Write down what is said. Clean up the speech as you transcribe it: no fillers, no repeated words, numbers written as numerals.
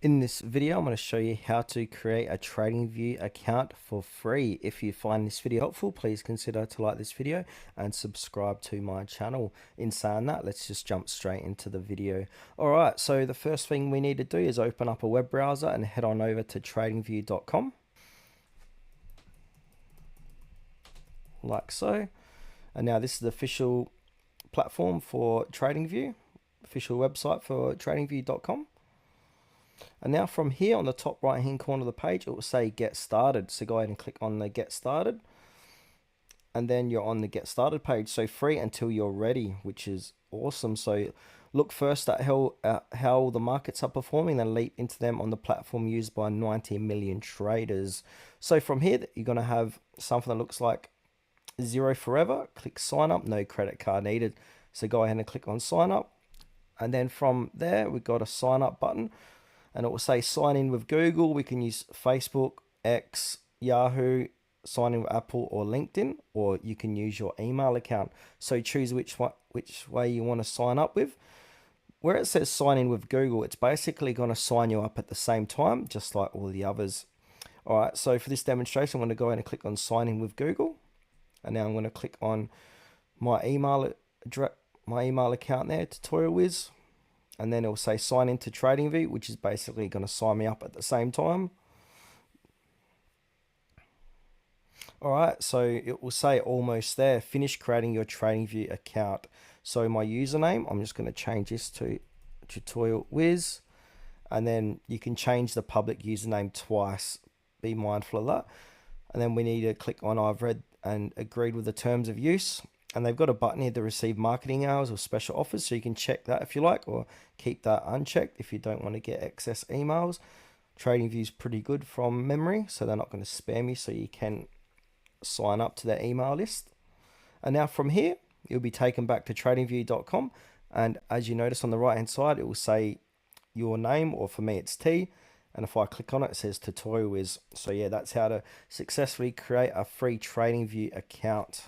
In this video, I'm going to show you how to create a TradingView account for free. If you find this video helpful, please consider to like this video and subscribe to my channel. In saying that, let's just jump straight into the video. Alright, so the first thing we need to do is open up a web browser and head on over to tradingview.com. Like so. And now this is the official platform for TradingView, official website for tradingview.com. And now from here on the top right hand corner of the page, it will say get started. So go ahead and click on the get started. And then you're on the get started page. So free until you're ready, which is awesome. So look first at how the markets are performing, then leap into them on the platform used by 90 million traders. So from here, you're going to have something that looks like zero forever. Click sign up, no credit card needed. So go ahead and click on sign up. And then from there, we've got a sign up button. And it will say sign in with Google. We can use Facebook, X, Yahoo, sign in with Apple or LinkedIn, or you can use your email account. So choose which way you want to sign up with. Where it says sign in with Google, it's basically going to sign you up at the same time, just like all the others. All right, so for this demonstration, I'm going to go in and click on sign in with Google. And now I'm going to click on my email account there, Tutorial Wiz. And then it will say sign into TradingView, which is basically going to sign me up at the same time. All right, so it will say almost there, finish creating your TradingView account. So my username, I'm just going to change this to Tutorial Wiz. And then you can change the public username twice. Be mindful of that. And then we need to click on I've read and agreed with the terms of use. And they've got a button here to receive marketing hours or special offers, so you can check that if you like, or keep that unchecked if you don't want to get excess emails. TradingView is pretty good from memory, so they're not going to spam you, so you can sign up to their email list. And now from here, you'll be taken back to tradingview.com, and as you notice on the right hand side, it will say your name, or for me it's T. And if I click on it, it says Tutorial Wiz. So yeah, that's how to successfully create a free TradingView account.